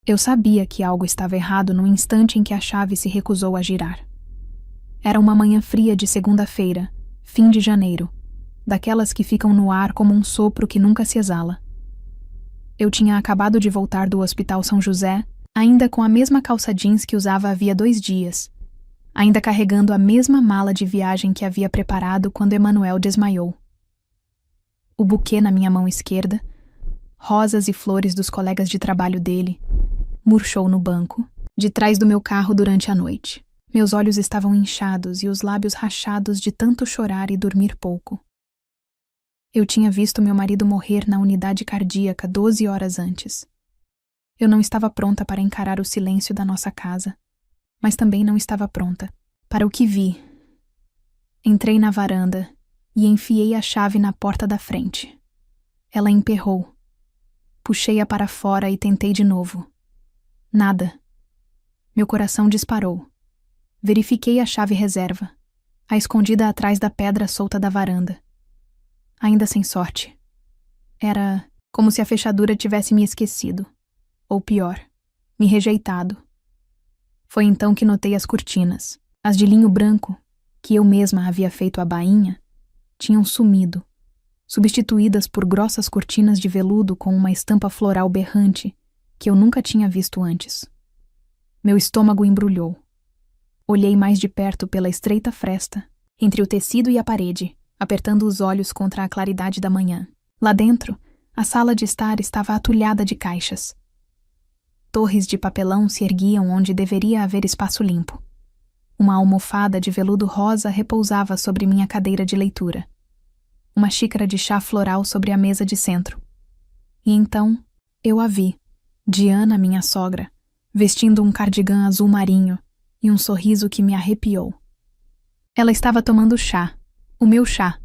Eu sabia que algo estava errado no instante em que a chave se recusou a girar. Era uma manhã fria de segunda-feira, fim de janeiro, daquelas que ficam no ar como um sopro que nunca se exala. Eu tinha acabado de voltar do Hospital São José, ainda com a mesma calça jeans que usava havia 2 dias, ainda carregando a mesma mala de viagem que havia preparado quando Emanuel desmaiou. O buquê na minha mão esquerda, rosas e flores dos colegas de trabalho dele, murchou no banco, de trás do meu carro durante a noite. Meus olhos estavam inchados e os lábios rachados de tanto chorar e dormir pouco. Eu tinha visto meu marido morrer na unidade cardíaca 12 horas antes. Eu não estava pronta para encarar o silêncio da nossa casa, mas também não estava pronta para o que vi. Entrei na varanda e enfiei a chave na porta da frente. Ela emperrou. Puxei-a para fora e tentei de novo. Nada. Meu coração disparou. Verifiquei a chave reserva, a escondida atrás da pedra solta da varanda. Ainda sem sorte. Era como se a fechadura tivesse me esquecido. Ou pior, me rejeitado. Foi então que notei as cortinas, as de linho branco, que eu mesma havia feito a bainha, tinham sumido, substituídas por grossas cortinas de veludo com uma estampa floral berrante que eu nunca tinha visto antes. Meu estômago embrulhou. Olhei mais de perto pela estreita fresta, entre o tecido e a parede, apertando os olhos contra a claridade da manhã. Lá dentro, a sala de estar estava atulhada de caixas. Torres de papelão se erguiam onde deveria haver espaço limpo. Uma almofada de veludo rosa repousava sobre minha cadeira de leitura. Uma xícara de chá floral sobre a mesa de centro. E então, eu a vi, Diana, minha sogra, vestindo um cardigã azul marinho e um sorriso que me arrepiou. Ela estava tomando chá, o meu chá,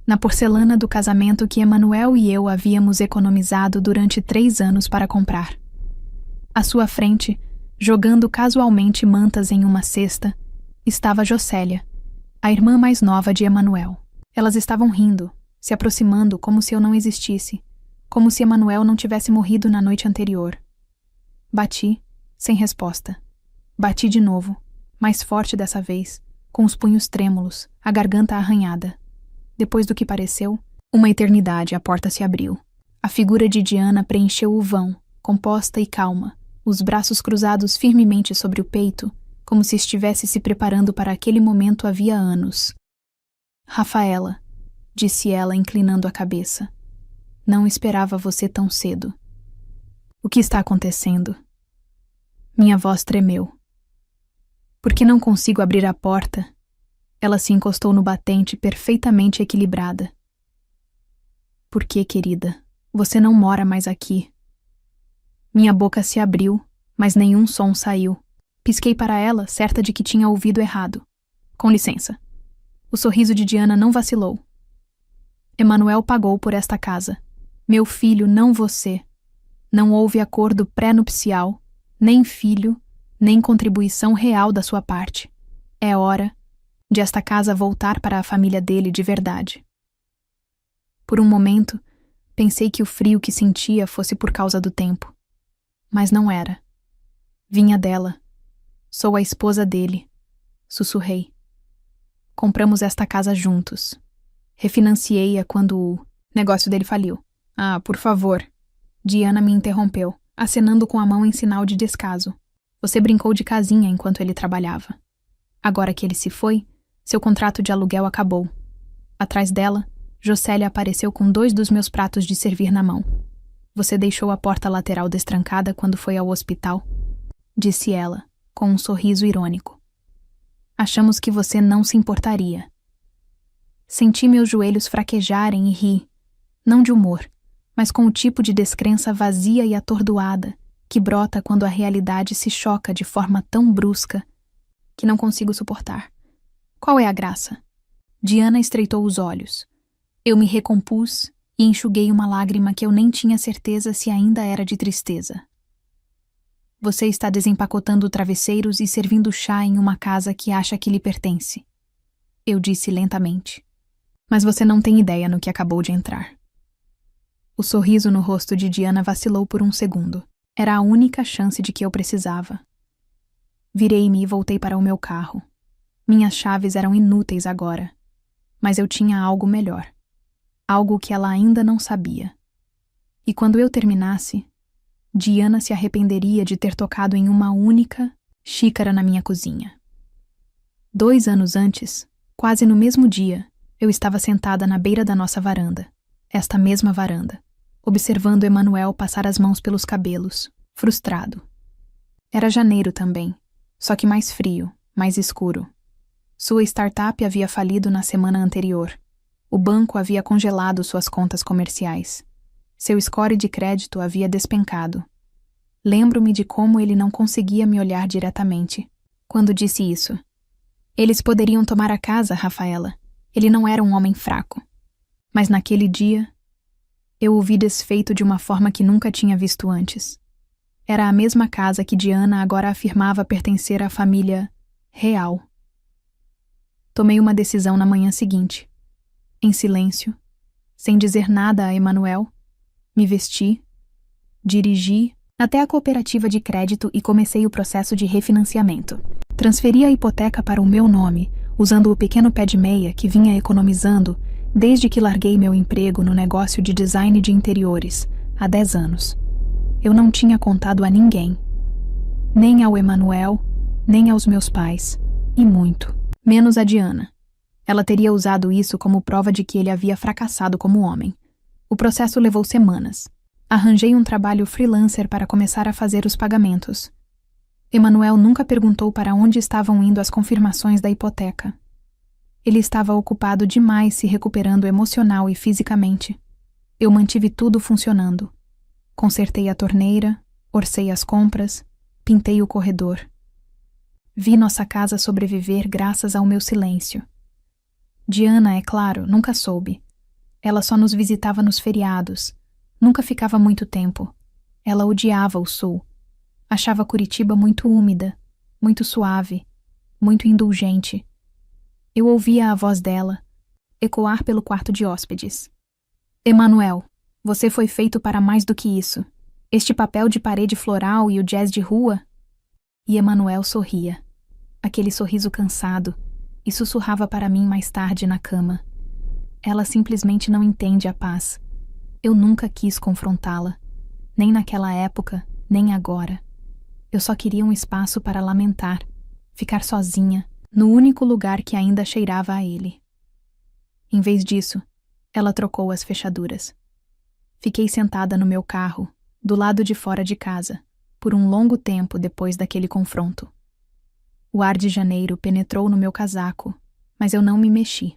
na porcelana do casamento que Emanuel e eu havíamos economizado durante 3 anos para comprar. À sua frente, jogando casualmente mantas em uma cesta, estava Jocélia, a irmã mais nova de Emanuel. Elas estavam rindo, se aproximando como se eu não existisse, como se Emanuel não tivesse morrido na noite anterior. Bati, sem resposta. Bati de novo, mais forte dessa vez, com os punhos trêmulos, a garganta arranhada. Depois do que pareceu, uma eternidade, a porta se abriu. A figura de Diana preencheu o vão, composta e calma, os braços cruzados firmemente sobre o peito, como se estivesse se preparando para aquele momento havia anos. Rafaela, disse ela inclinando a cabeça. Não esperava você tão cedo. O que está acontecendo? Minha voz tremeu. Por que não consigo abrir a porta? Ela se encostou no batente perfeitamente equilibrada. Por que, querida? Você não mora mais aqui. Minha boca se abriu, mas nenhum som saiu. Pisquei para ela, certa de que tinha ouvido errado. Com licença. O sorriso de Diana não vacilou. Emanuel pagou por esta casa. Meu filho, não você. Não houve acordo pré-nupcial, nem filho, nem contribuição real da sua parte. É hora de esta casa voltar para a família dele de verdade. Por um momento, pensei que o frio que sentia fosse por causa do tempo. Mas não era. Vinha dela. Sou a esposa dele. Sussurrei. Compramos esta casa juntos. Refinanciei-a quando o negócio dele faliu. Ah, por favor. Diana me interrompeu, acenando com a mão em sinal de descaso. Você brincou de casinha enquanto ele trabalhava. Agora que ele se foi, seu contrato de aluguel acabou. Atrás dela, Jocélia apareceu com 2 dos meus pratos de servir na mão. Você deixou a porta lateral destrancada quando foi ao hospital? Disse ela, com um sorriso irônico. Achamos que você não se importaria. Senti meus joelhos fraquejarem e ri, não de humor, mas com o tipo de descrença vazia e atordoada que brota quando a realidade se choca de forma tão brusca que não consigo suportar. Qual é a graça? Diana estreitou os olhos. Eu me recompus e enxuguei uma lágrima que eu nem tinha certeza se ainda era de tristeza. Você está desempacotando travesseiros e servindo chá em uma casa que acha que lhe pertence. Eu disse lentamente. Mas você não tem ideia no que acabou de entrar. O sorriso no rosto de Diana vacilou por um segundo. Era a única chance de que eu precisava. Virei-me e voltei para o meu carro. Minhas chaves eram inúteis agora, mas eu tinha algo melhor. Algo que ela ainda não sabia. E quando eu terminasse, Diana se arrependeria de ter tocado em uma única xícara na minha cozinha. 2 anos antes, quase no mesmo dia, eu estava sentada na beira da nossa varanda, esta mesma varanda, observando Emanuel passar as mãos pelos cabelos, frustrado. Era janeiro também, só que mais frio, mais escuro. Sua startup havia falido na semana anterior. O banco havia congelado suas contas comerciais. Seu score de crédito havia despencado. Lembro-me de como ele não conseguia me olhar diretamente quando disse isso. Eles poderiam tomar a casa, Rafaela. Ele não era um homem fraco. Mas naquele dia, eu o vi desfeito de uma forma que nunca tinha visto antes. Era a mesma casa que Diana agora afirmava pertencer à família real. Tomei uma decisão na manhã seguinte. Em silêncio, sem dizer nada a Emanuel, me vesti, dirigi até a cooperativa de crédito e comecei o processo de refinanciamento. Transferi a hipoteca para o meu nome, usando o pequeno pé de meia que vinha economizando desde que larguei meu emprego no negócio de design de interiores, há 10 anos. Eu não tinha contado a ninguém. Nem ao Emanuel, nem aos meus pais, e muito menos a Diana. Ela teria usado isso como prova de que ele havia fracassado como homem. O processo levou semanas. Arranjei um trabalho freelancer para começar a fazer os pagamentos. Emanuel nunca perguntou para onde estavam indo as confirmações da hipoteca. Ele estava ocupado demais se recuperando emocional e fisicamente. Eu mantive tudo funcionando. Consertei a torneira, orcei as compras, pintei o corredor. Vi nossa casa sobreviver graças ao meu silêncio. Diana, é claro, nunca soube. Ela só nos visitava nos feriados. Nunca ficava muito tempo. Ela odiava o sul. Achava Curitiba muito úmida, muito suave, muito indulgente. Eu ouvia a voz dela ecoar pelo quarto de hóspedes. Emanuel, você foi feito para mais do que isso. Este papel de parede floral e o jazz de rua? E Emanuel sorria. Aquele sorriso cansado, e sussurrava para mim mais tarde na cama. Ela simplesmente não entende a paz. Eu nunca quis confrontá-la. Nem naquela época, nem agora. Eu só queria um espaço para lamentar, ficar sozinha, no único lugar que ainda cheirava a ele. Em vez disso, ela trocou as fechaduras. Fiquei sentada no meu carro, do lado de fora de casa, por um longo tempo depois daquele confronto. O ar de janeiro penetrou no meu casaco, mas eu não me mexi.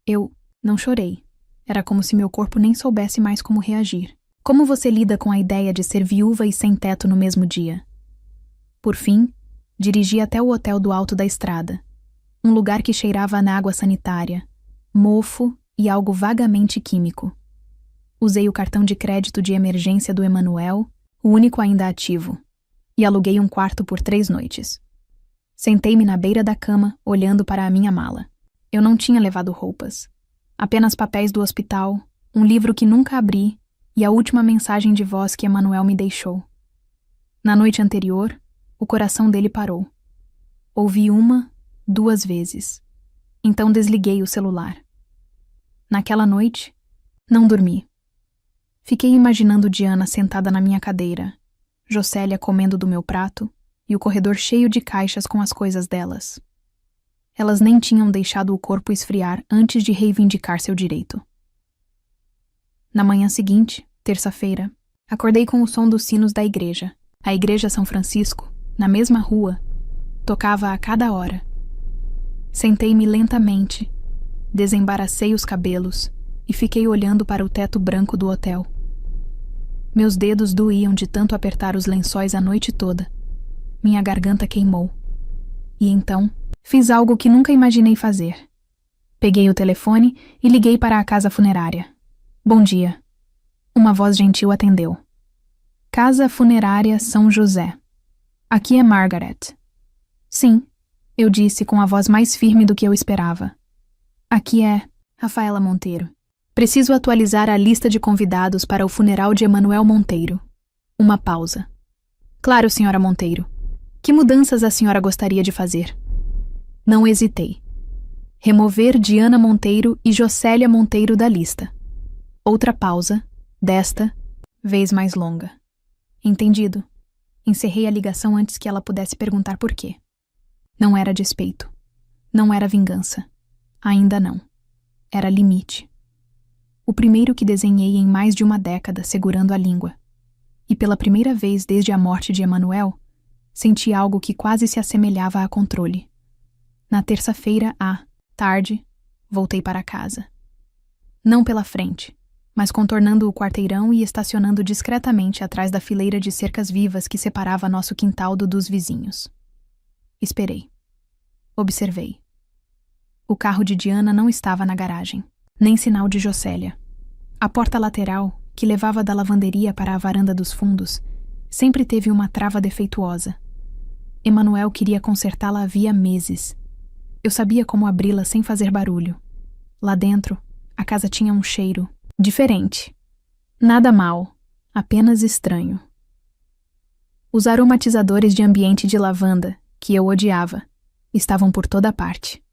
Eu não chorei. Era como se meu corpo nem soubesse mais como reagir. Como você lida com a ideia de ser viúva e sem teto no mesmo dia? Por fim, dirigi até o hotel do alto da estrada, um lugar que cheirava na água sanitária, mofo e algo vagamente químico. Usei o cartão de crédito de emergência do Emanuel, o único ainda ativo, e aluguei um quarto por 3 noites. Sentei-me na beira da cama, olhando para a minha mala. Eu não tinha levado roupas. Apenas papéis do hospital, um livro que nunca abri e a última mensagem de voz que Emanuel me deixou. Na noite anterior, o coração dele parou. Ouvi 1, 2 vezes. Então desliguei o celular. Naquela noite, não dormi. Fiquei imaginando Diana sentada na minha cadeira, Jocélia comendo do meu prato e o corredor cheio de caixas com as coisas delas. Elas nem tinham deixado o corpo esfriar antes de reivindicar seu direito. Na manhã seguinte, terça-feira, acordei com o som dos sinos da igreja. A Igreja São Francisco, na mesma rua, tocava a cada hora. Sentei-me lentamente, desembaracei os cabelos e fiquei olhando para o teto branco do hotel. Meus dedos doíam de tanto apertar os lençóis a noite toda. Minha garganta queimou. E então, fiz algo que nunca imaginei fazer. Peguei o telefone e liguei para a casa funerária. Bom dia. Uma voz gentil atendeu. Casa Funerária São José. Aqui é Margaret. Sim, eu disse com a voz mais firme do que eu esperava. Aqui é Rafaela Monteiro. Preciso atualizar a lista de convidados para o funeral de Emanuel Monteiro. Uma pausa. Claro, senhora Monteiro. Que mudanças a senhora gostaria de fazer? Não hesitei. Remover Diana Monteiro e Jocélia Monteiro da lista. Outra pausa, desta vez mais longa. Entendido. Encerrei a ligação antes que ela pudesse perguntar por quê. Não era despeito. Não era vingança. Ainda não. Era limite. O primeiro que desenhei em mais de uma década segurando a língua. E pela primeira vez desde a morte de Emanuel, senti algo que quase se assemelhava a controle. Na terça-feira, à tarde, voltei para casa. Não pela frente, mas contornando o quarteirão e estacionando discretamente atrás da fileira de cercas vivas que separava nosso quintal do dos vizinhos. Esperei. Observei. O carro de Diana não estava na garagem, nem sinal de Jocélia. A porta lateral, que levava da lavanderia para a varanda dos fundos, sempre teve uma trava defeituosa. Emanuel queria consertá-la havia meses. Eu sabia como abri-la sem fazer barulho. Lá dentro, a casa tinha um cheiro diferente. Nada mal, apenas estranho. Os aromatizadores de ambiente de lavanda, que eu odiava, estavam por toda parte.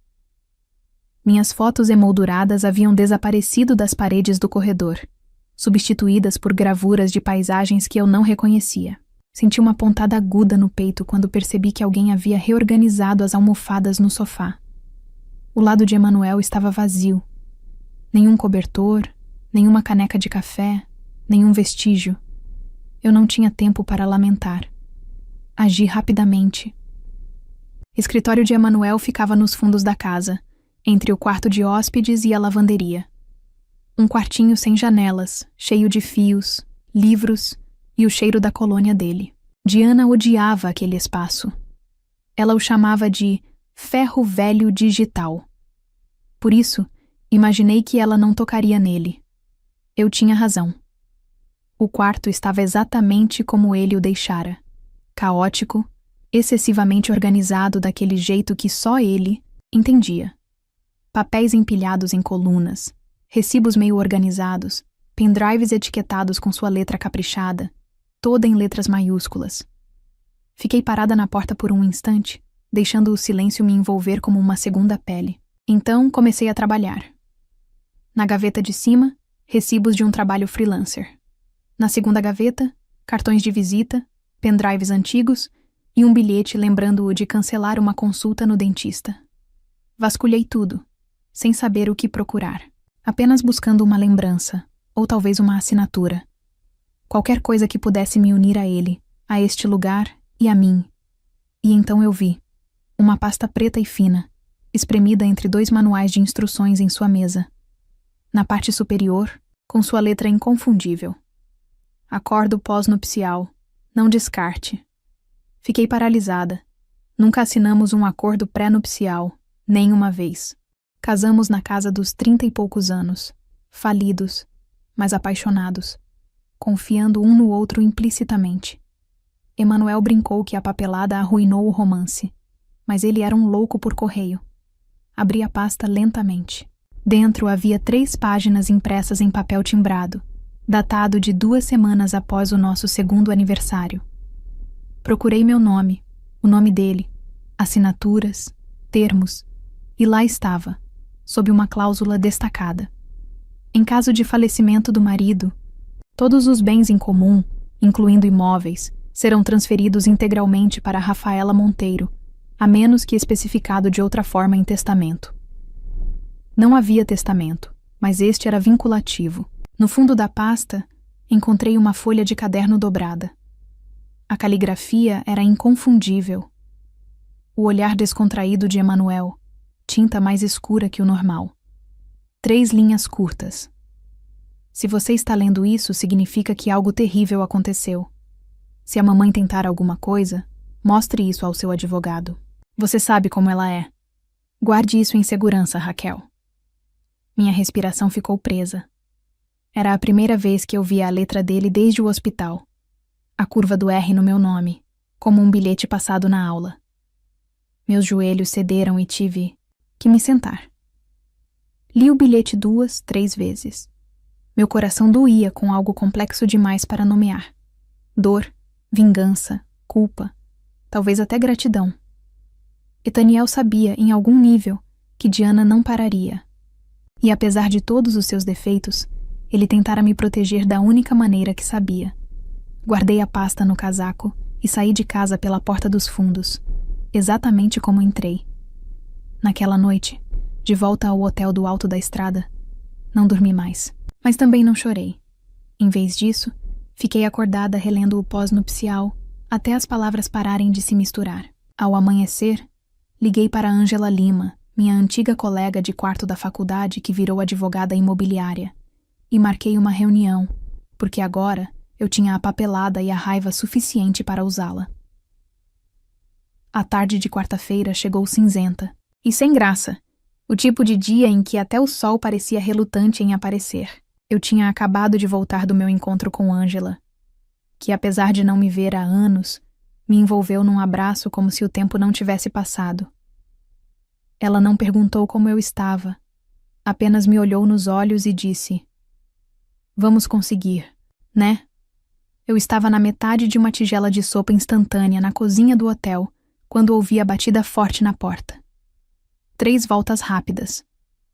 Minhas fotos emolduradas haviam desaparecido das paredes do corredor, substituídas por gravuras de paisagens que eu não reconhecia. Senti uma pontada aguda no peito quando percebi que alguém havia reorganizado as almofadas no sofá. O lado de Emanuel estava vazio. Nenhum cobertor, nenhuma caneca de café, nenhum vestígio. Eu não tinha tempo para lamentar. Agi rapidamente. O escritório de Emanuel ficava nos fundos da casa, entre o quarto de hóspedes e a lavanderia. Um quartinho sem janelas, cheio de fios, livros e o cheiro da colônia dele. Diana odiava aquele espaço. Ela o chamava de ferro velho digital. Por isso, imaginei que ela não tocaria nele. Eu tinha razão. O quarto estava exatamente como ele o deixara. Caótico, excessivamente organizado daquele jeito que só ele entendia. Papéis empilhados em colunas, recibos meio organizados, pendrives etiquetados com sua letra caprichada, toda em letras maiúsculas. Fiquei parada na porta por um instante, deixando o silêncio me envolver como uma segunda pele. Então comecei a trabalhar. Na gaveta de cima, recibos de um trabalho freelancer. Na segunda gaveta, cartões de visita, pendrives antigos e um bilhete lembrando-o de cancelar uma consulta no dentista. Vasculhei tudo, sem saber o que procurar, apenas buscando uma lembrança, ou talvez uma assinatura. Qualquer coisa que pudesse me unir a ele, a este lugar e a mim. E então eu vi uma pasta preta e fina, espremida entre 2 manuais de instruções em sua mesa. Na parte superior, com sua letra inconfundível. Acordo pós-nupcial. Não descarte. Fiquei paralisada. Nunca assinamos um acordo pré-nupcial, nem uma vez. Casamos na casa dos 30 e poucos anos, falidos, mas apaixonados, confiando um no outro implicitamente. Emanuel brincou que a papelada arruinou o romance, mas ele era um louco por correio. Abri a pasta lentamente. Dentro havia 3 páginas impressas em papel timbrado, datado de 2 semanas após o nosso 2º aniversário. Procurei meu nome, o nome dele, assinaturas, termos, e lá estava, sob uma cláusula destacada. Em caso de falecimento do marido, todos os bens em comum, incluindo imóveis, serão transferidos integralmente para Rafaela Monteiro, a menos que especificado de outra forma em testamento. Não havia testamento, mas este era vinculativo. No fundo da pasta, encontrei uma folha de caderno dobrada. A caligrafia era inconfundível. O olhar descontraído de Emanuel, tinta mais escura que o normal. 3 linhas curtas. Se você está lendo isso, significa que algo terrível aconteceu. Se a mamãe tentar alguma coisa, mostre isso ao seu advogado. Você sabe como ela é. Guarde isso em segurança, Raquel. Minha respiração ficou presa. Era a primeira vez que eu via a letra dele desde o hospital. A curva do R no meu nome, como um bilhete passado na aula. Meus joelhos cederam e tive que me sentar. Li o bilhete 2, 3 vezes. Meu coração doía com algo complexo demais para nomear. Dor, vingança, culpa, talvez até gratidão. Ethaniel sabia, em algum nível, que Diana não pararia. E apesar de todos os seus defeitos, ele tentara me proteger da única maneira que sabia. Guardei a pasta no casaco e saí de casa pela porta dos fundos, exatamente como entrei. Naquela noite, de volta ao hotel do alto da estrada, não dormi mais, mas também não chorei. Em vez disso, fiquei acordada relendo o pós-nupcial até as palavras pararem de se misturar. Ao amanhecer, liguei para Ângela Lima, minha antiga colega de quarto da faculdade que virou advogada imobiliária, e marquei uma reunião, porque agora eu tinha a papelada e a raiva suficiente para usá-la. A tarde de quarta-feira chegou cinzenta e sem graça, o tipo de dia em que até o sol parecia relutante em aparecer. Eu tinha acabado de voltar do meu encontro com Ângela, que apesar de não me ver há anos, me envolveu num abraço como se o tempo não tivesse passado. Ela não perguntou como eu estava, apenas me olhou nos olhos e disse: "Vamos conseguir, né?" Eu estava na metade de uma tigela de sopa instantânea na cozinha do hotel, quando ouvi a batida forte na porta. 3 voltas rápidas,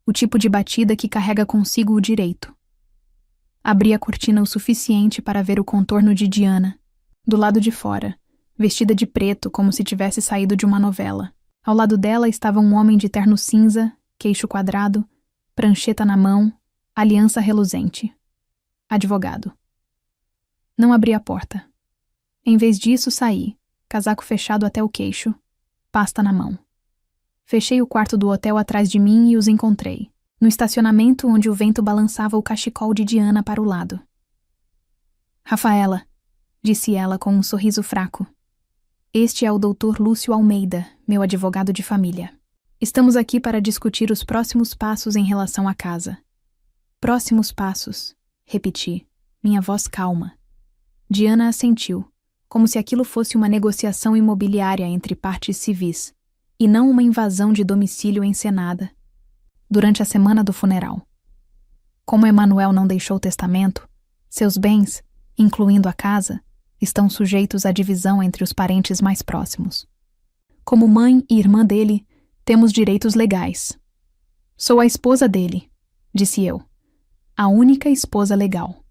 o tipo de batida que carrega consigo o direito. Abri a cortina o suficiente para ver o contorno de Diana, do lado de fora, vestida de preto como se tivesse saído de uma novela. Ao lado dela estava um homem de terno cinza, queixo quadrado, prancheta na mão, aliança reluzente. Advogado. Não abri a porta. Em vez disso, saí, casaco fechado até o queixo, pasta na mão. Fechei o quarto do hotel atrás de mim e os encontrei, no estacionamento onde o vento balançava o cachecol de Diana para o lado. "Rafaela", disse ela com um sorriso fraco. "Este é o Dr. Lúcio Almeida, meu advogado de família. Estamos aqui para discutir os próximos passos em relação à casa." "Próximos passos", repeti, minha voz calma. Diana assentiu, como se aquilo fosse uma negociação imobiliária entre partes civis, e não uma invasão de domicílio encenada. Durante a semana do funeral. Como Emanuel não deixou testamento, seus bens, incluindo a casa, estão sujeitos à divisão entre os parentes mais próximos. Como mãe e irmã dele, temos direitos legais. "Sou a esposa dele", disse eu. "A única esposa legal."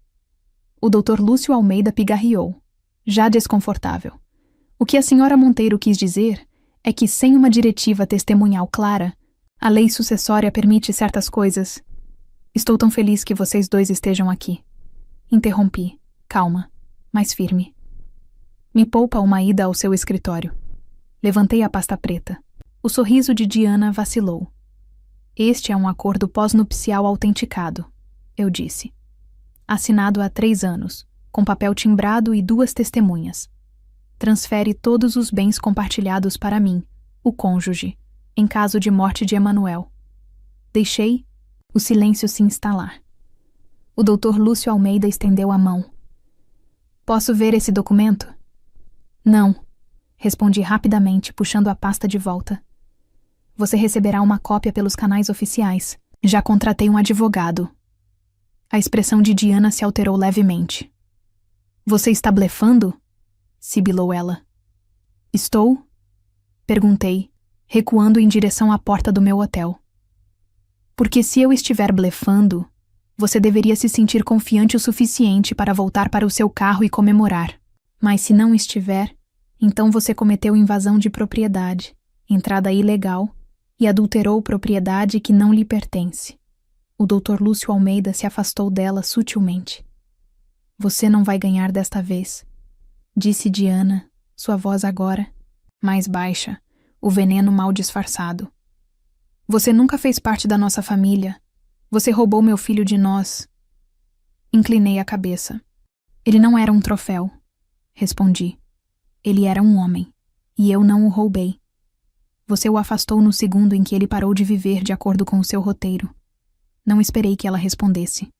O Dr. Lúcio Almeida pigarreou, já desconfortável. "O que a senhora Monteiro quis dizer é que, sem uma diretiva testemunhal clara, a lei sucessória permite certas coisas. Estou tão feliz que vocês dois estejam aqui." Interrompi, calma, mas firme. "Me poupa uma ida ao seu escritório." Levantei a pasta preta. O sorriso de Diana vacilou. "Este é um acordo pós-nupcial autenticado", eu disse. "Assinado há 3 anos, com papel timbrado e 2 testemunhas. Transfere todos os bens compartilhados para mim, o cônjuge, em caso de morte de Emanuel." Deixei o silêncio se instalar. O Dr. Lúcio Almeida estendeu a mão. "Posso ver esse documento?" "Não", respondi rapidamente, puxando a pasta de volta. "Você receberá uma cópia pelos canais oficiais. Já contratei um advogado." A expressão de Diana se alterou levemente. "Você está blefando?" sibilou ela. "Estou?" perguntei, recuando em direção à porta do meu hotel. "Porque se eu estiver blefando, você deveria se sentir confiante o suficiente para voltar para o seu carro e comemorar. Mas se não estiver, então você cometeu invasão de propriedade, entrada ilegal, e adulterou propriedade que não lhe pertence." O Dr. Lúcio Almeida se afastou dela sutilmente. "Você não vai ganhar desta vez", disse Diana, sua voz agora mais baixa, o veneno mal disfarçado. "Você nunca fez parte da nossa família. Você roubou meu filho de nós." Inclinei a cabeça. "Ele não era um troféu", respondi. "Ele era um homem, e eu não o roubei. Você o afastou no segundo em que ele parou de viver de acordo com o seu roteiro." Não esperei que ela respondesse.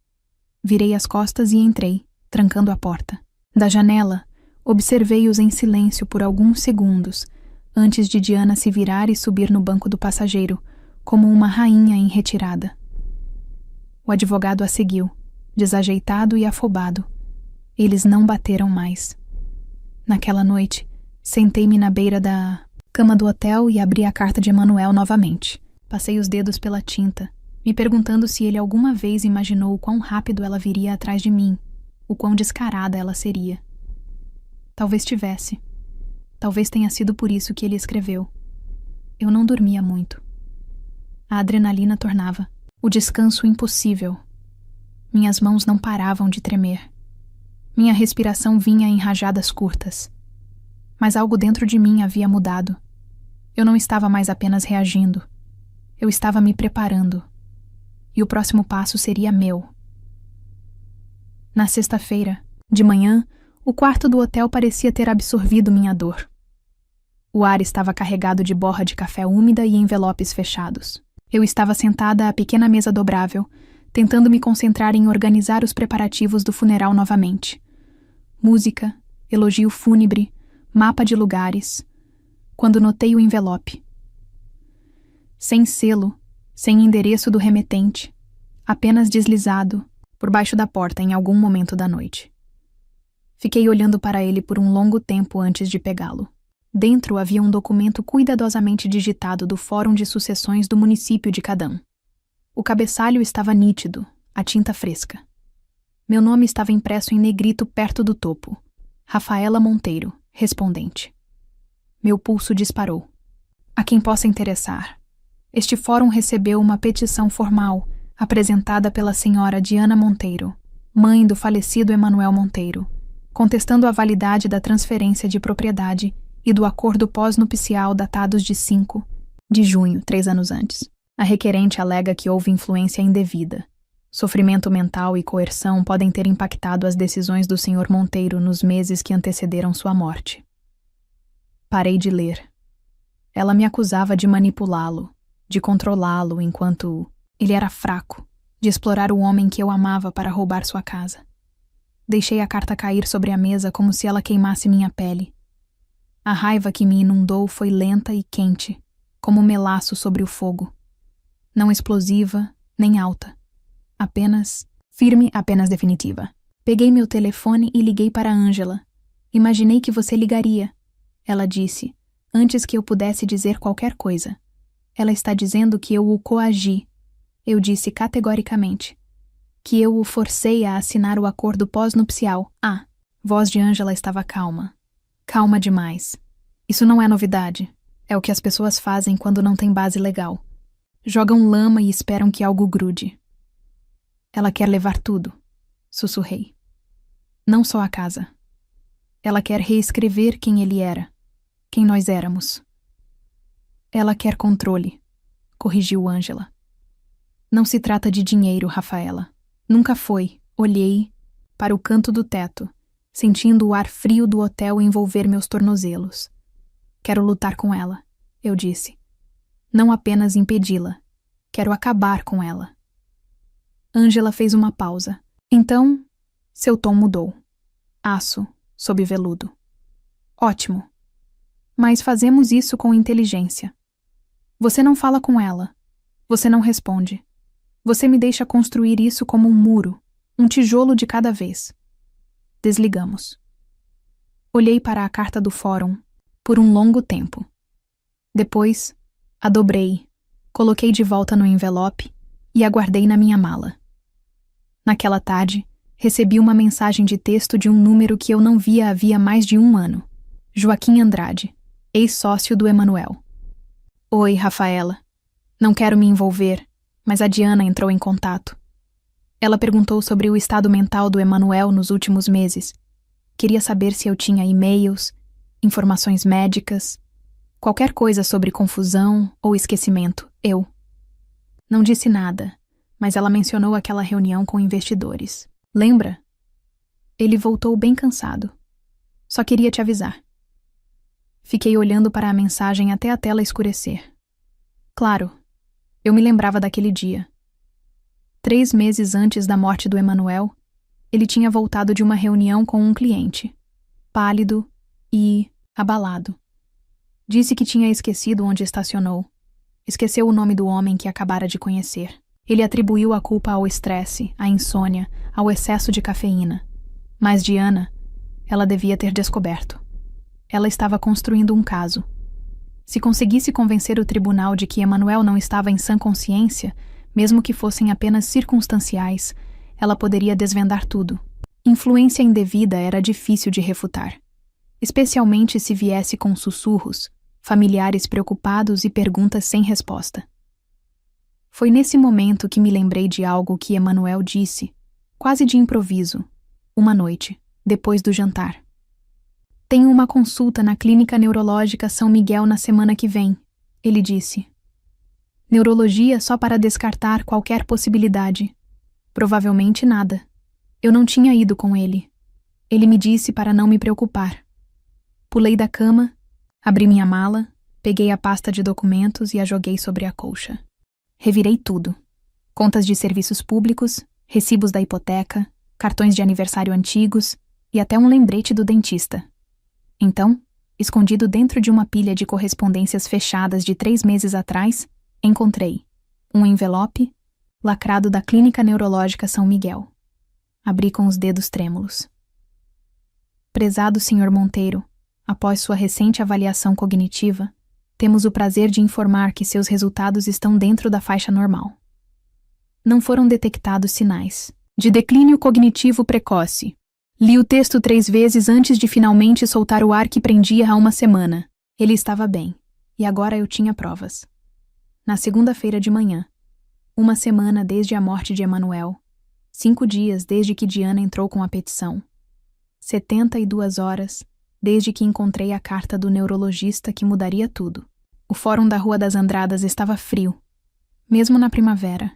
Virei as costas e entrei, trancando a porta. Da janela, observei-os em silêncio por alguns segundos, antes de Diana se virar e subir no banco do passageiro, como uma rainha em retirada. O advogado a seguiu, desajeitado e afobado. Eles não bateram mais. Naquela noite, sentei-me na beira da cama do hotel e abri a carta de Emanuel novamente. Passei os dedos pela tinta, me perguntando se ele alguma vez imaginou o quão rápido ela viria atrás de mim, o quão descarada ela seria. Talvez tivesse. Talvez tenha sido por isso que ele escreveu. Eu não dormia muito. A adrenalina tornava o descanso impossível. Minhas mãos não paravam de tremer. Minha respiração vinha em rajadas curtas. Mas algo dentro de mim havia mudado. Eu não estava mais apenas reagindo. Eu estava me preparando. E o próximo passo seria meu. Na sexta-feira, de manhã, o quarto do hotel parecia ter absorvido minha dor. O ar estava carregado de borra de café úmida e envelopes fechados. Eu estava sentada à pequena mesa dobrável, tentando me concentrar em organizar os preparativos do funeral novamente. Música, elogio fúnebre, mapa de lugares, quando notei o envelope. Sem selo, sem endereço do remetente, apenas deslizado, por baixo da porta em algum momento da noite. Fiquei olhando para ele por um longo tempo antes de pegá-lo. Dentro havia um documento cuidadosamente digitado do Fórum de Sucessões do município de Cadã. O cabeçalho estava nítido, a tinta fresca. Meu nome estava impresso em negrito perto do topo. Rafaela Monteiro, respondente. Meu pulso disparou. A quem possa interessar. Este fórum recebeu uma petição formal, apresentada pela senhora Diana Monteiro, mãe do falecido Emanuel Monteiro, contestando a validade da transferência de propriedade e do acordo pós-nupcial datados de 5 de junho, 3 anos antes. A requerente alega que houve influência indevida. Sofrimento mental e coerção podem ter impactado as decisões do Sr. Monteiro nos meses que antecederam sua morte. Parei de ler. Ela me acusava de manipulá-lo, de controlá-lo enquanto ele era fraco, de explorar o homem que eu amava para roubar sua casa. Deixei a carta cair sobre a mesa como se ela queimasse minha pele. A raiva que me inundou foi lenta e quente, como melaço sobre o fogo. Não explosiva, nem alta. Apenas firme, apenas definitiva. Peguei meu telefone e liguei para Ângela. Imaginei que você ligaria. Ela disse, antes que eu pudesse dizer qualquer coisa. Ela está dizendo que eu o coagi. Eu disse categoricamente. Que eu o forcei a assinar o acordo pós-nupcial. A voz de Ângela estava calma. Calma demais. Isso não é novidade. É o que as pessoas fazem quando não tem base legal. Jogam lama e esperam que algo grude. Ela quer levar tudo, sussurrei. Não só a casa. Ela quer reescrever quem ele era, quem nós éramos. Ela quer controle, corrigiu Ângela. Não se trata de dinheiro, Rafaela. Nunca foi. Olhei para o canto do teto, sentindo o ar frio do hotel envolver meus tornozelos. Quero lutar com ela, eu disse. Não apenas impedi-la. Quero acabar com ela. Ângela fez uma pausa. Então, seu tom mudou. Aço, sob veludo. Ótimo. Mas fazemos isso com inteligência. Você não fala com ela. Você não responde. Você me deixa construir isso como um muro, um tijolo de cada vez. Desligamos. Olhei para a carta do fórum por um longo tempo. Depois, a dobrei, coloquei de volta no envelope e a guardei na minha mala. Naquela tarde, recebi uma mensagem de texto de um número que eu não via havia mais de 1 ano. Joaquim Andrade, ex-sócio do Emanuel. Oi, Rafaela. Não quero me envolver, mas a Diana entrou em contato. Ela perguntou sobre o estado mental do Emanuel nos últimos meses. Queria saber se eu tinha e-mails, informações médicas, qualquer coisa sobre confusão ou esquecimento. Eu não disse nada, mas ela mencionou aquela reunião com investidores. Lembra? Ele voltou bem cansado. Só queria te avisar. Fiquei olhando para a mensagem até a tela escurecer. Claro, eu me lembrava daquele dia. 3 meses antes da morte do Emanuel, ele tinha voltado de uma reunião com um cliente, pálido e abalado. Disse que tinha esquecido onde estacionou. Esqueceu o nome do homem que acabara de conhecer. Ele atribuiu a culpa ao estresse, à insônia, ao excesso de cafeína. Mas Diana, ela devia ter descoberto. Ela estava construindo um caso. Se conseguisse convencer o tribunal de que Emanuel não estava em sã consciência, mesmo que fossem apenas circunstanciais, ela poderia desvendar tudo. Influência indevida era difícil de refutar, especialmente se viesse com sussurros, familiares preocupados e perguntas sem resposta. Foi nesse momento que me lembrei de algo que Emanuel disse, quase de improviso, uma noite, depois do jantar. Tenho uma consulta na Clínica Neurológica São Miguel na semana que vem, ele disse. Neurologia só para descartar qualquer possibilidade. Provavelmente nada. Eu não tinha ido com ele. Ele me disse para não me preocupar. Pulei da cama, abri minha mala, peguei a pasta de documentos e a joguei sobre a colcha. Revirei tudo. Contas de serviços públicos, recibos da hipoteca, cartões de aniversário antigos e até um lembrete do dentista. Então, escondido dentro de uma pilha de correspondências fechadas de 3 meses atrás, encontrei um envelope lacrado da Clínica Neurológica São Miguel. Abri com os dedos trêmulos. Prezado Sr. Monteiro, após sua recente avaliação cognitiva, temos o prazer de informar que seus resultados estão dentro da faixa normal. Não foram detectados sinais de declínio cognitivo precoce. Li o texto 3 vezes antes de finalmente soltar o ar que prendia há uma semana. Ele estava bem, e agora eu tinha provas. Na segunda-feira de manhã, uma semana desde a morte de Emanuel, 5 dias desde que Diana entrou com a petição, 72 horas desde que encontrei a carta do neurologista que mudaria tudo. O fórum da Rua das Andradas estava frio, mesmo na primavera.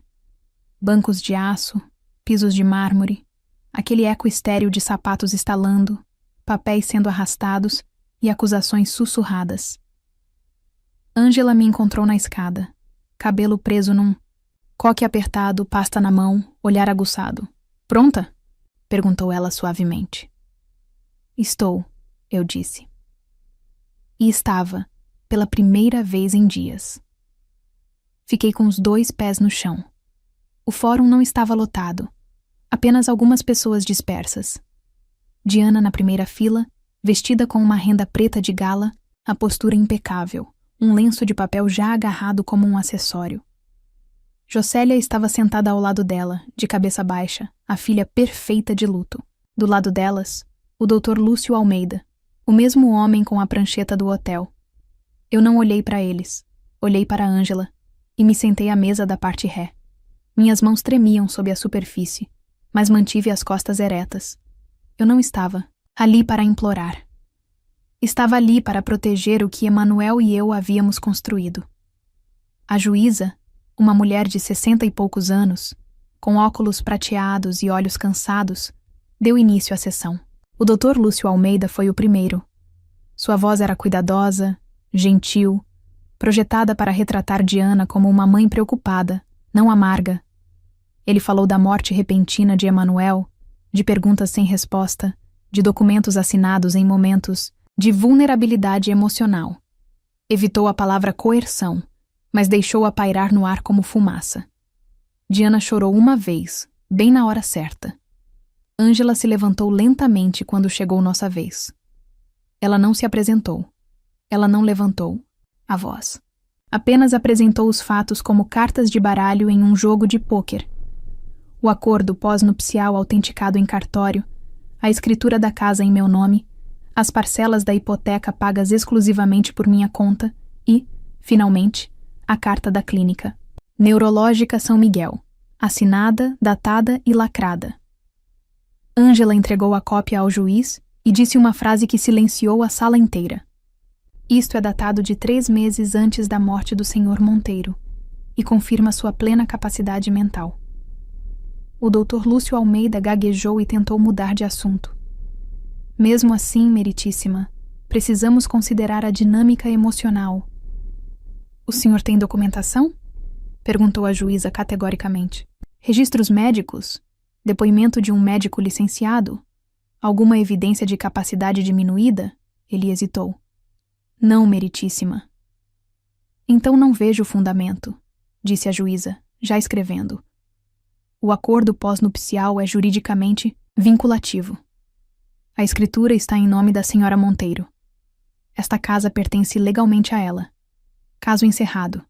Bancos de aço, pisos de mármore, aquele eco estéril de sapatos estalando, papéis sendo arrastados e acusações sussurradas. Ângela me encontrou na escada, cabelo preso num coque apertado, pasta na mão, olhar aguçado. Pronta? Perguntou ela suavemente. Estou, eu disse. E estava, pela primeira vez em dias. Fiquei com os 2 pés no chão. O fórum não estava lotado. Apenas algumas pessoas dispersas. Diana na primeira fila, vestida com uma renda preta de gala, a postura impecável, um lenço de papel já agarrado como um acessório. Jocélia estava sentada ao lado dela, de cabeça baixa, a filha perfeita de luto. Do lado delas, o Dr. Lúcio Almeida, o mesmo homem com a prancheta do hotel. Eu não olhei para eles, olhei para Ângela e me sentei à mesa da parte ré. Minhas mãos tremiam sob a superfície, mas mantive as costas eretas. Eu não estava ali para implorar. Estava ali para proteger o que Emanuel e eu havíamos construído. A juíza, uma mulher de 60 e poucos anos, com óculos prateados e olhos cansados, deu início à sessão. O Dr. Lúcio Almeida foi o primeiro. Sua voz era cuidadosa, gentil, projetada para retratar Diana como uma mãe preocupada, não amarga. Ele falou da morte repentina de Emanuel, de perguntas sem resposta, de documentos assinados em momentos de vulnerabilidade emocional. Evitou a palavra coerção, mas deixou-a pairar no ar como fumaça. Diana chorou uma vez, bem na hora certa. Ângela se levantou lentamente quando chegou nossa vez. Ela não se apresentou. Ela não levantou a voz. Apenas apresentou os fatos como cartas de baralho em um jogo de pôquer. O acordo pós-nupcial autenticado em cartório, a escritura da casa em meu nome, as parcelas da hipoteca pagas exclusivamente por minha conta e, finalmente, a carta da clínica. Neurológica São Miguel, assinada, datada e lacrada. Ângela entregou a cópia ao juiz e disse uma frase que silenciou a sala inteira. Isto é datado de 3 meses antes da morte do Sr. Monteiro e confirma sua plena capacidade mental. O Dr. Lúcio Almeida gaguejou e tentou mudar de assunto. Mesmo assim, meritíssima, precisamos considerar a dinâmica emocional. O senhor tem documentação? Perguntou a juíza categoricamente. Registros médicos? Depoimento de um médico licenciado? Alguma evidência de capacidade diminuída? Ele hesitou. Não, meritíssima. Então não vejo fundamento, disse a juíza, já escrevendo. O acordo pós-nupcial é juridicamente vinculativo. A escritura está em nome da senhora Monteiro. Esta casa pertence legalmente a ela. Caso encerrado.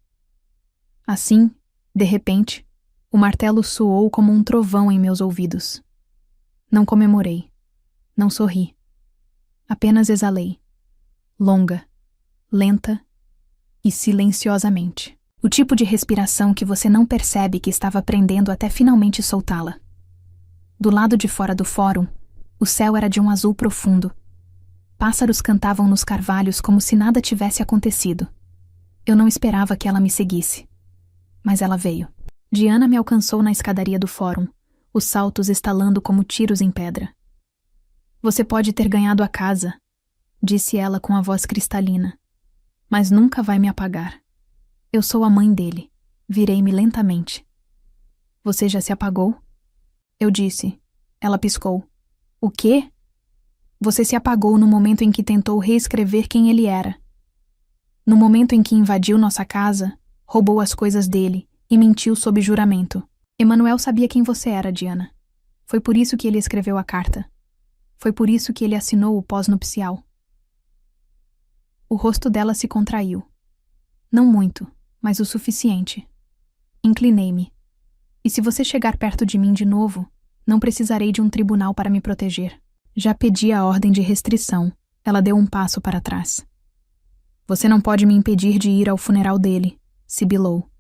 Assim, de repente, o martelo soou como um trovão em meus ouvidos. Não comemorei. Não sorri. Apenas exalei. Longa, lenta e silenciosamente. O tipo de respiração que você não percebe que estava aprendendo até finalmente soltá-la. Do lado de fora do fórum, o céu era de um azul profundo. Pássaros cantavam nos carvalhos como se nada tivesse acontecido. Eu não esperava que ela me seguisse. Mas ela veio. Diana me alcançou na escadaria do fórum, os saltos estalando como tiros em pedra. Você pode ter ganhado a casa, disse ela com a voz cristalina, mas nunca vai me apagar. Eu sou a mãe dele. Virei-me lentamente. Você já se apagou? Eu disse. Ela piscou. O quê? Você se apagou no momento em que tentou reescrever quem ele era. No momento em que invadiu nossa casa, roubou as coisas dele e mentiu sob juramento. Emanuel sabia quem você era, Diana. Foi por isso que ele escreveu a carta. Foi por isso que ele assinou o pós-nupcial. O rosto dela se contraiu. Não muito, mas o suficiente. Inclinei-me. E se você chegar perto de mim de novo, não precisarei de um tribunal para me proteger. Já pedi a ordem de restrição. Ela deu um passo para trás. Você não pode me impedir de ir ao funeral dele, sibilou.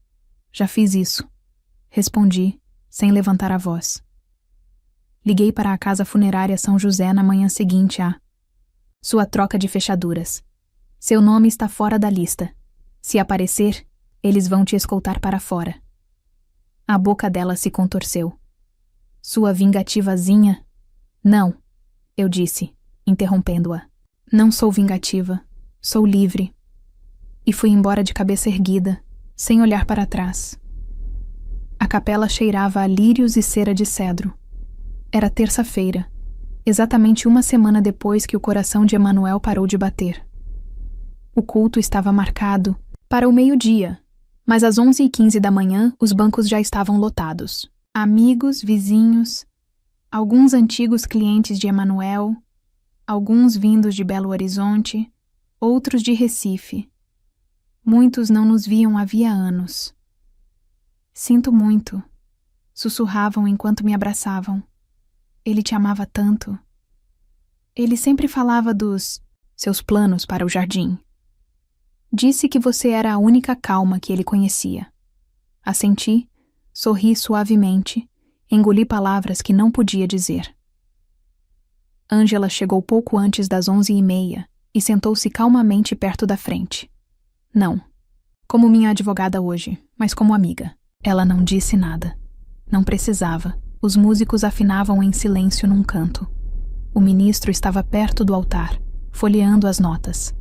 Já fiz isso. Respondi, sem levantar a voz. Liguei para a casa funerária São José na manhã seguinte a sua troca de fechaduras. Seu nome está fora da lista. Se aparecer, eles vão te escoltar para fora. A boca dela se contorceu. Sua vingativazinha? Não, eu disse, interrompendo-a. Não sou vingativa. Sou livre. E fui embora de cabeça erguida, sem olhar para trás. A capela cheirava a lírios e cera de cedro. Era terça-feira, exatamente uma semana depois que o coração de Emanuel parou de bater. O culto estava marcado para o meio-dia, mas às 11h15 da manhã os bancos já estavam lotados. Amigos, vizinhos, alguns antigos clientes de Emanuel, alguns vindos de Belo Horizonte, outros de Recife. Muitos não nos viam havia anos. Sinto muito, sussurravam enquanto me abraçavam. Ele te amava tanto. Ele sempre falava dos seus planos para o jardim. Disse que você era a única calma que ele conhecia. Assenti, sorri suavemente, engoli palavras que não podia dizer. Ângela chegou pouco antes das 11h30 e sentou-se calmamente perto da frente. Não, como minha advogada hoje, mas como amiga. Ela não disse nada. Não precisava. Os músicos afinavam em silêncio num canto. O ministro estava perto do altar, folheando as notas.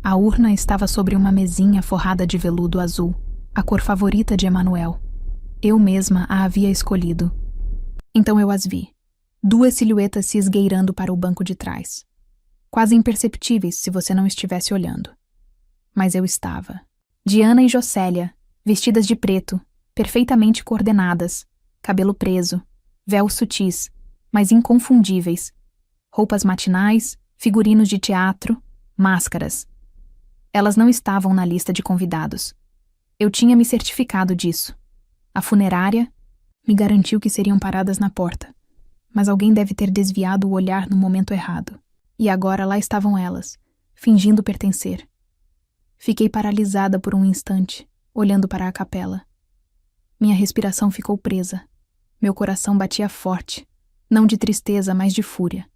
A urna estava sobre uma mesinha forrada de veludo azul, a cor favorita de Emanuel. Eu mesma a havia escolhido. Então eu as vi. 2 silhuetas se esgueirando para o banco de trás. Quase imperceptíveis se você não estivesse olhando. Mas eu estava. Diana e Jocélia, vestidas de preto, perfeitamente coordenadas, cabelo preso, véus sutis, mas inconfundíveis, roupas matinais, figurinos de teatro, máscaras. Elas não estavam na lista de convidados. Eu tinha me certificado disso. A funerária me garantiu que seriam paradas na porta, mas alguém deve ter desviado o olhar no momento errado. E agora lá estavam elas, fingindo pertencer. Fiquei paralisada por um instante, olhando para a capela. Minha respiração ficou presa. Meu coração batia forte, não de tristeza, mas de fúria.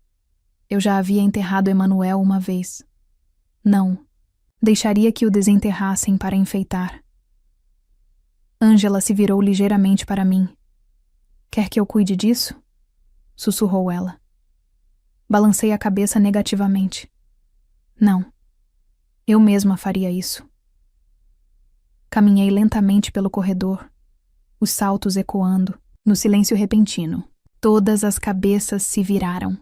Eu já havia enterrado Emanuel uma vez. Não, deixaria que o desenterrassem para enfeitar. Ângela se virou ligeiramente para mim. Quer que eu cuide disso? Sussurrou ela. Balancei a cabeça negativamente. Não, eu mesma faria isso. Caminhei lentamente pelo corredor, os saltos ecoando, no silêncio repentino. Todas as cabeças se viraram.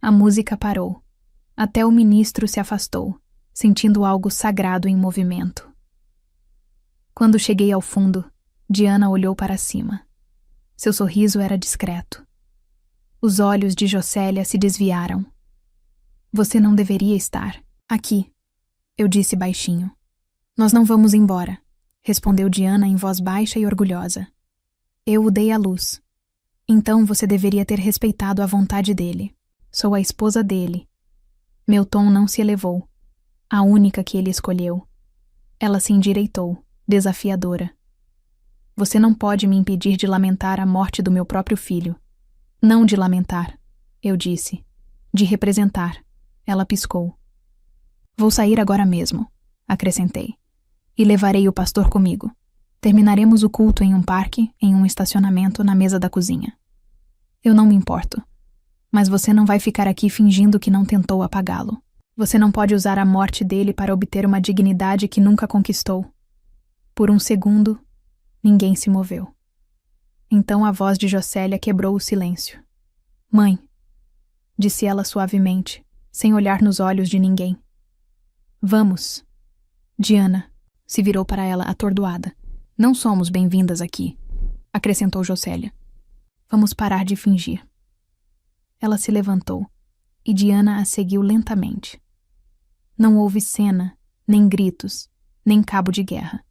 A música parou. Até o ministro se afastou, sentindo algo sagrado em movimento. Quando cheguei ao fundo, Diana olhou para cima. Seu sorriso era discreto. Os olhos de Jocélia se desviaram. Você não deveria estar aqui, eu disse baixinho. Nós não vamos embora, respondeu Diana em voz baixa e orgulhosa. Eu o dei à luz. Então você deveria ter respeitado a vontade dele. Sou a esposa dele. Meu tom não se elevou. A única que ele escolheu. Ela se endireitou, desafiadora. Você não pode me impedir de lamentar a morte do meu próprio filho. Não de lamentar, eu disse. De representar. Ela piscou. Vou sair agora mesmo, acrescentei. E levarei o pastor comigo. Terminaremos o culto em um parque, em um estacionamento, na mesa da cozinha. Eu não me importo. Mas você não vai ficar aqui fingindo que não tentou apagá-lo. Você não pode usar a morte dele para obter uma dignidade que nunca conquistou. Por um segundo, ninguém se moveu. Então a voz de Jocélia quebrou o silêncio. Mãe, disse ela suavemente, sem olhar nos olhos de ninguém. Vamos. Diana se virou para ela atordoada. Não somos bem-vindas aqui, acrescentou Jocélia. Vamos parar de fingir. Ela se levantou, e Diana a seguiu lentamente. Não houve cena, nem gritos, nem cabo de guerra.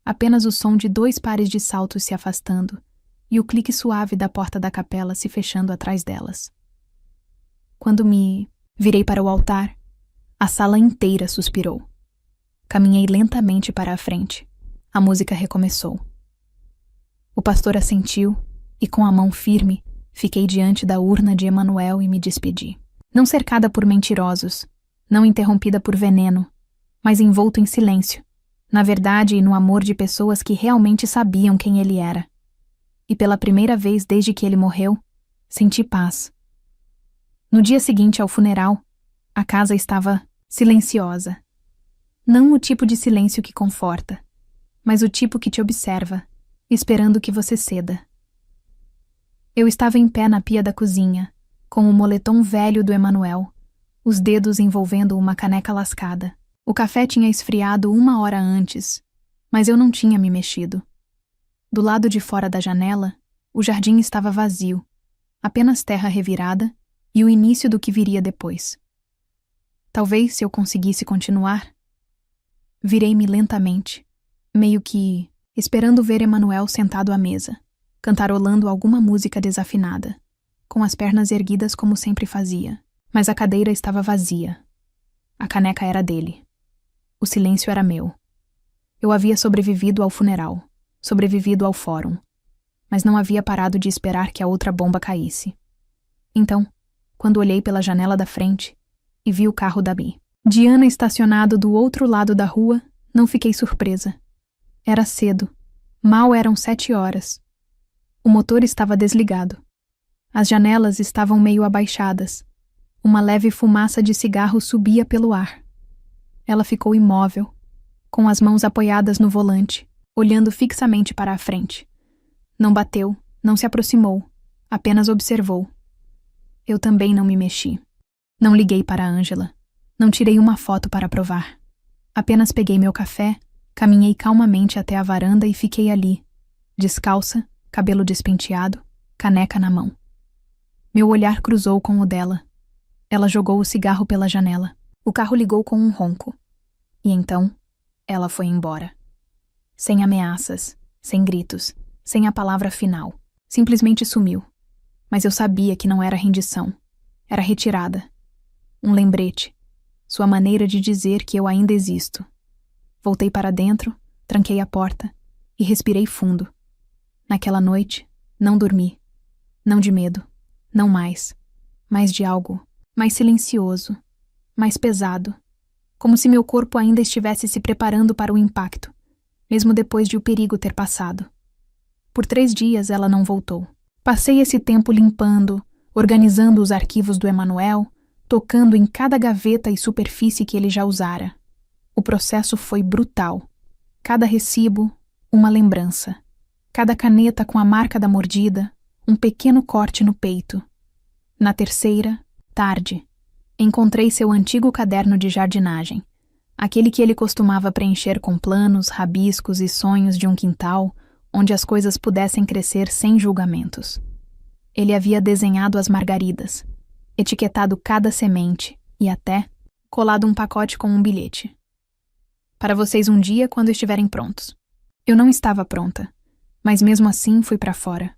Apenas o som de 2 pares de saltos se afastando e o clique suave da porta da capela se fechando atrás delas. Quando me virei para o altar, a sala inteira suspirou. Caminhei lentamente para a frente. A música recomeçou. O pastor assentiu e, com a mão firme, fiquei diante da urna de Emanuel e me despedi. Não cercada por mentirosos, não interrompida por veneno, mas envolto em silêncio, na verdade e no amor de pessoas que realmente sabiam quem ele era. E pela primeira vez desde que ele morreu, senti paz. No dia seguinte ao funeral, a casa estava silenciosa. Não o tipo de silêncio que conforta, mas o tipo que te observa, esperando que você ceda. Eu estava em pé na pia da cozinha, com o moletom velho do Emanuel, os dedos envolvendo uma caneca lascada. O café tinha esfriado 1 hora antes, mas eu não tinha me mexido. Do lado de fora da janela, o jardim estava vazio, apenas terra revirada e o início do que viria depois. Talvez se eu conseguisse continuar. Virei-me lentamente, meio que esperando ver Emanuel sentado à mesa, cantarolando alguma música desafinada, com as pernas erguidas como sempre fazia. Mas a cadeira estava vazia. A caneca era dele. O silêncio era meu. Eu havia sobrevivido ao funeral, sobrevivido ao fórum, mas não havia parado de esperar que a outra bomba caísse. Então, quando olhei pela janela da frente e vi o carro da Bi, Diana estacionado do outro lado da rua, não fiquei surpresa. Era cedo. Mal eram 7 horas. O motor estava desligado. As janelas estavam meio abaixadas. Uma leve fumaça de cigarro subia pelo ar. Ela ficou imóvel, com as mãos apoiadas no volante, olhando fixamente para a frente. Não bateu, não se aproximou, apenas observou. Eu também não me mexi. Não liguei para Ângela. Não tirei uma foto para provar. Apenas peguei meu café, caminhei calmamente até a varanda e fiquei ali, descalça, cabelo despenteado, caneca na mão. Meu olhar cruzou com o dela. Ela jogou o cigarro pela janela. O carro ligou com um ronco. E então, ela foi embora. Sem ameaças, sem gritos, sem a palavra final. Simplesmente sumiu. Mas eu sabia que não era rendição. Era retirada. Um lembrete. Sua maneira de dizer que eu ainda existo. Voltei para dentro, tranquei a porta e respirei fundo. Naquela noite, não dormi. Não de medo. Não mais. Mas de algo mais silencioso, mais pesado, como se meu corpo ainda estivesse se preparando para o impacto, mesmo depois de o perigo ter passado. Por 3 dias ela não voltou. Passei esse tempo limpando, organizando os arquivos do Emanuel, tocando em cada gaveta e superfície que ele já usara. O processo foi brutal. Cada recibo, uma lembrança. Cada caneta com a marca da mordida, um pequeno corte no peito. Na terceira, tarde, encontrei seu antigo caderno de jardinagem, aquele que ele costumava preencher com planos, rabiscos e sonhos de um quintal onde as coisas pudessem crescer sem julgamentos. Ele havia desenhado as margaridas, etiquetado cada semente e até colado um pacote com um bilhete. Para vocês um dia quando estiverem prontos. Eu não estava pronta, mas mesmo assim fui para fora.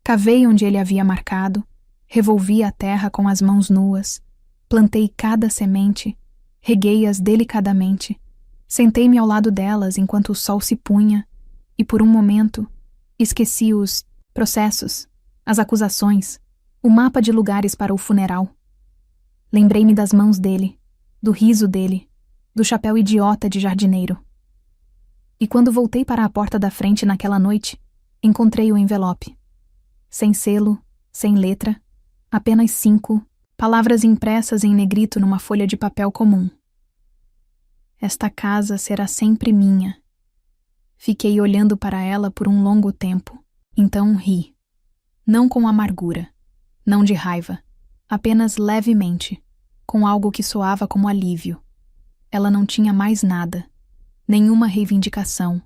Cavei onde ele havia marcado, revolvi a terra com as mãos nuas, plantei cada semente, reguei-as delicadamente, sentei-me ao lado delas enquanto o sol se punha e, por um momento, esqueci os processos, as acusações, o mapa de lugares para o funeral. Lembrei-me das mãos dele, do riso dele, do chapéu idiota de jardineiro. E quando voltei para a porta da frente naquela noite, encontrei o envelope. Sem selo, sem letra, apenas 5 palavras impressas em negrito numa folha de papel comum. Esta casa será sempre minha. Fiquei olhando para ela por um longo tempo, então ri. Não com amargura, não de raiva, apenas levemente, com algo que soava como alívio. Ela não tinha mais nada, nenhuma reivindicação,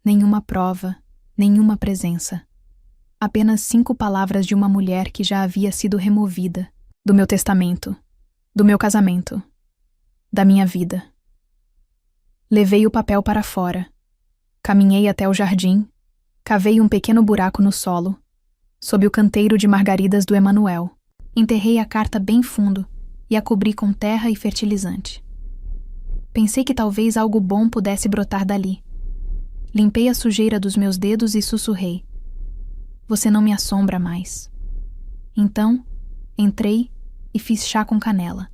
nenhuma prova, nenhuma presença. Apenas 5 palavras de uma mulher que já havia sido removida do meu testamento, do meu casamento, da minha vida. Levei o papel para fora, caminhei até o jardim, cavei um pequeno buraco no solo, sob o canteiro de margaridas do Emanuel, enterrei a carta bem fundo e a cobri com terra e fertilizante. Pensei que talvez algo bom pudesse brotar dali. Limpei a sujeira dos meus dedos e sussurrei: "Você não me assombra mais." Então, entrei e fiz chá com canela,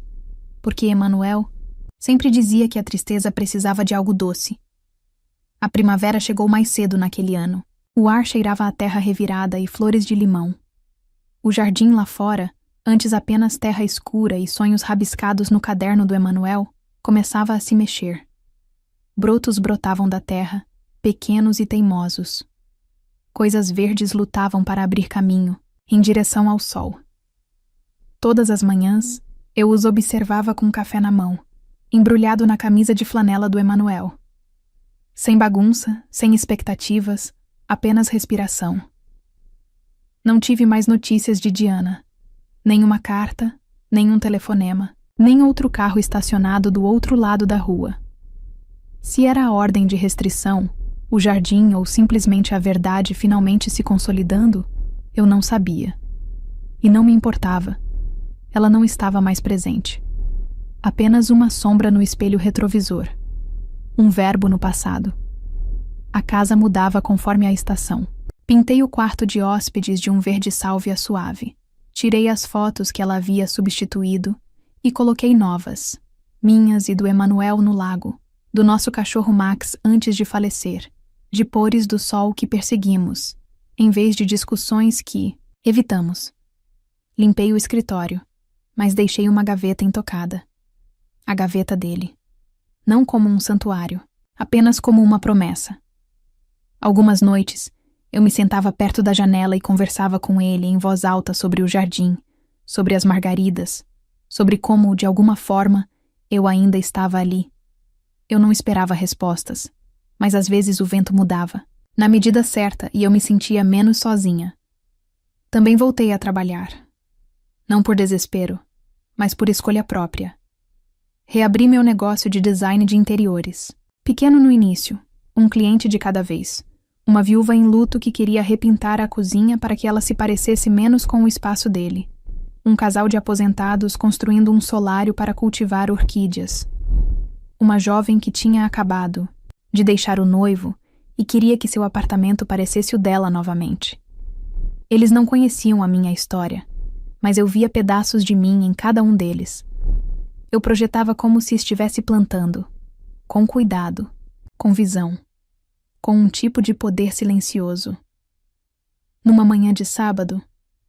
porque Emanuel sempre dizia que a tristeza precisava de algo doce. A primavera chegou mais cedo naquele ano. O ar cheirava a terra revirada e flores de limão. O jardim lá fora, antes apenas terra escura e sonhos rabiscados no caderno do Emanuel, começava a se mexer. Brotos brotavam da terra, pequenos e teimosos. Coisas verdes lutavam para abrir caminho, em direção ao sol. Todas as manhãs, eu os observava com café na mão, embrulhado na camisa de flanela do Emanuel. Sem bagunça, sem expectativas, apenas respiração. Não tive mais notícias de Diana. Nenhuma carta, nenhum telefonema, nem outro carro estacionado do outro lado da rua. Se era a ordem de restrição, o jardim ou simplesmente a verdade finalmente se consolidando, eu não sabia. E não me importava. Ela não estava mais presente. Apenas uma sombra no espelho retrovisor. Um verbo no passado. A casa mudava conforme a estação. Pintei o quarto de hóspedes de um verde sálvia suave. Tirei as fotos que ela havia substituído e coloquei novas, minhas e do Emanuel no lago, do nosso cachorro Max antes de falecer, de pores do sol que perseguimos, em vez de discussões que evitamos. Limpei o escritório, mas deixei uma gaveta intocada. A gaveta dele. Não como um santuário, apenas como uma promessa. Algumas noites, eu me sentava perto da janela e conversava com ele em voz alta sobre o jardim, sobre as margaridas, sobre como, de alguma forma, eu ainda estava ali. Eu não esperava respostas, mas às vezes o vento mudava, na medida certa, e eu me sentia menos sozinha. Também voltei a trabalhar. Não por desespero, mas por escolha própria. Reabri meu negócio de design de interiores. Pequeno no início, um cliente de cada vez. Uma viúva em luto que queria repintar a cozinha para que ela se parecesse menos com o espaço dele. Um casal de aposentados construindo um solário para cultivar orquídeas. Uma jovem que tinha acabado de deixar o noivo e queria que seu apartamento parecesse o dela novamente. Eles não conheciam a minha história, mas eu via pedaços de mim em cada um deles. Eu projetava como se estivesse plantando, com cuidado, com visão, com um tipo de poder silencioso. Numa manhã de sábado,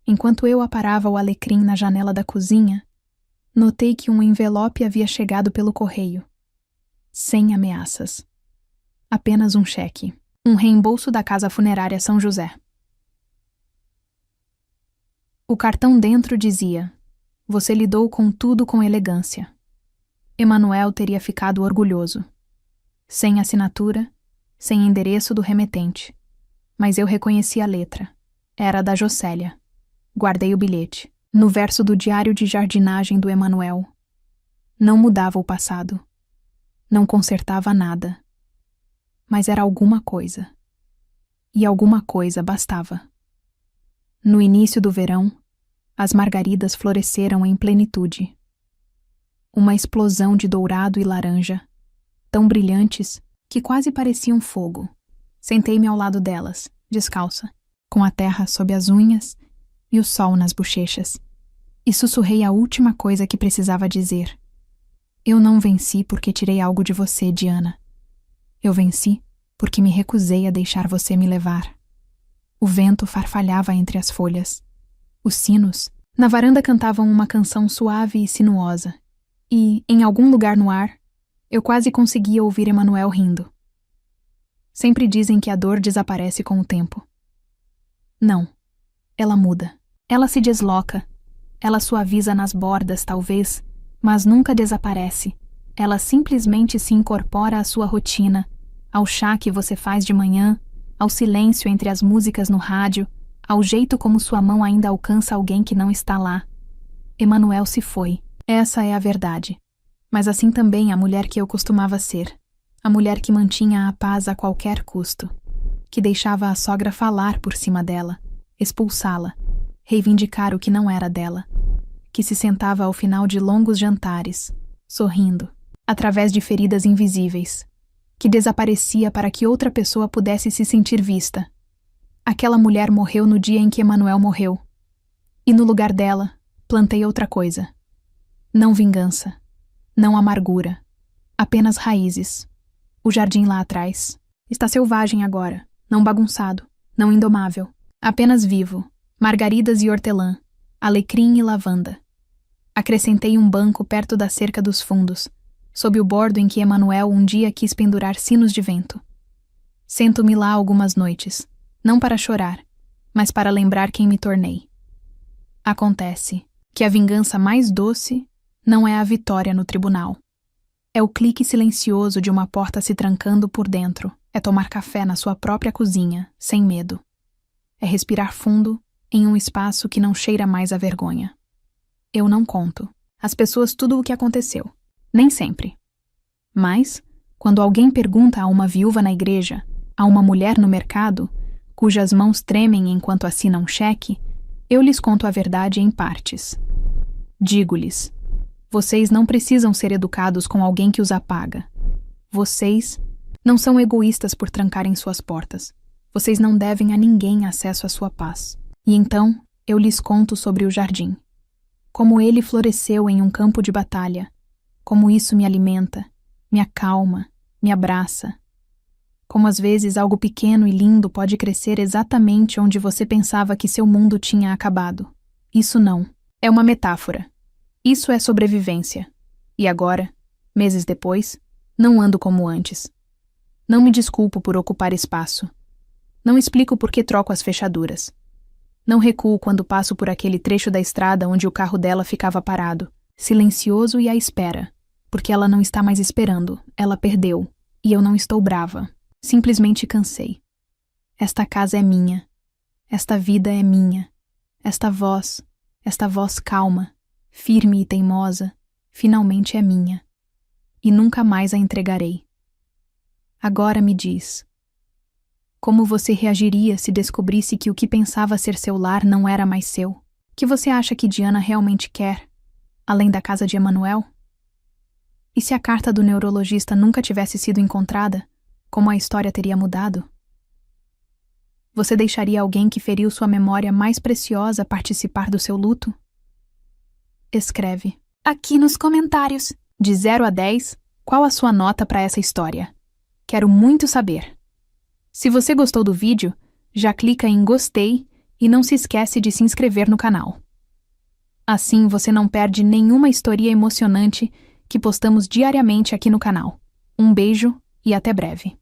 enquanto eu aparava o alecrim na janela da cozinha, notei que um envelope havia chegado pelo correio. Sem ameaças. Apenas um cheque. Um reembolso da casa funerária São José. O cartão dentro dizia: "Você lidou com tudo com elegância." Emanuel teria ficado orgulhoso. Sem assinatura, sem endereço do remetente. Mas eu reconheci a letra. Era da Jocélia. Guardei o bilhete. No verso do diário de jardinagem do Emanuel. Não mudava o passado. Não consertava nada. Mas era alguma coisa. E alguma coisa bastava. No início do verão, as margaridas floresceram em plenitude. Uma explosão de dourado e laranja, tão brilhantes que quase pareciam fogo. Sentei-me ao lado delas, descalça, com a terra sob as unhas e o sol nas bochechas, e sussurrei a última coisa que precisava dizer. Eu não venci porque tirei algo de você, Diana. Eu venci porque me recusei a deixar você me levar. O vento farfalhava entre as folhas. Os sinos, na varanda, cantavam uma canção suave e sinuosa, e, em algum lugar no ar, eu quase conseguia ouvir Emanuel rindo. Sempre dizem que a dor desaparece com o tempo. Não. Ela muda. Ela se desloca. Ela suaviza nas bordas, talvez, mas nunca desaparece. Ela simplesmente se incorpora à sua rotina, ao chá que você faz de manhã, ao silêncio entre as músicas no rádio, ao jeito como sua mão ainda alcança alguém que não está lá. Emanuel se foi. Essa é a verdade. Mas assim também a mulher que eu costumava ser. A mulher que mantinha a paz a qualquer custo. Que deixava a sogra falar por cima dela, expulsá-la, reivindicar o que não era dela. Que se sentava ao final de longos jantares, sorrindo, através de feridas invisíveis. Que desaparecia para que outra pessoa pudesse se sentir vista. Aquela mulher morreu no dia em que Emanuel morreu. E no lugar dela, plantei outra coisa. Não vingança. Não amargura. Apenas raízes. O jardim lá atrás. Está selvagem agora. Não bagunçado. Não indomável. Apenas vivo. Margaridas e hortelã. Alecrim e lavanda. Acrescentei um banco perto da cerca dos fundos, sob o bordo em que Emanuel um dia quis pendurar sinos de vento. Sento-me lá algumas noites, não para chorar, mas para lembrar quem me tornei. Acontece que a vingança mais doce não é a vitória no tribunal. É o clique silencioso de uma porta se trancando por dentro. É tomar café na sua própria cozinha, sem medo. É respirar fundo em um espaço que não cheira mais a vergonha. Eu não conto às pessoas tudo o que aconteceu. Nem sempre. Mas, quando alguém pergunta a uma viúva na igreja, a uma mulher no mercado, cujas mãos tremem enquanto assinam um cheque, eu lhes conto a verdade em partes. Digo-lhes: vocês não precisam ser educados com alguém que os apaga. Vocês não são egoístas por trancarem suas portas. Vocês não devem a ninguém acesso à sua paz. E então, eu lhes conto sobre o jardim. Como ele floresceu em um campo de batalha. Como isso me alimenta, me acalma, me abraça. Como às vezes algo pequeno e lindo pode crescer exatamente onde você pensava que seu mundo tinha acabado. Isso não. É uma metáfora. Isso é sobrevivência. E agora, meses depois, não ando como antes. Não me desculpo por ocupar espaço. Não explico por que troco as fechaduras. Não recuo quando passo por aquele trecho da estrada onde o carro dela ficava parado, silencioso e à espera, porque ela não está mais esperando, ela perdeu, e eu não estou brava, simplesmente cansei. Esta casa é minha, esta vida é minha, esta voz calma, firme e teimosa, finalmente é minha, e nunca mais a entregarei. Agora me diz, como você reagiria se descobrisse que o que pensava ser seu lar não era mais seu? Que você acha que Diana realmente quer, além da casa de Emanuel? E se a carta do neurologista nunca tivesse sido encontrada, como a história teria mudado? Você deixaria alguém que feriu sua memória mais preciosa participar do seu luto? Escreve aqui nos comentários, de 0 a 10, qual a sua nota para essa história. Quero muito saber. Se você gostou do vídeo, já clica em gostei e não se esquece de se inscrever no canal. Assim você não perde nenhuma história emocionante que postamos diariamente aqui no canal. Um beijo e até breve.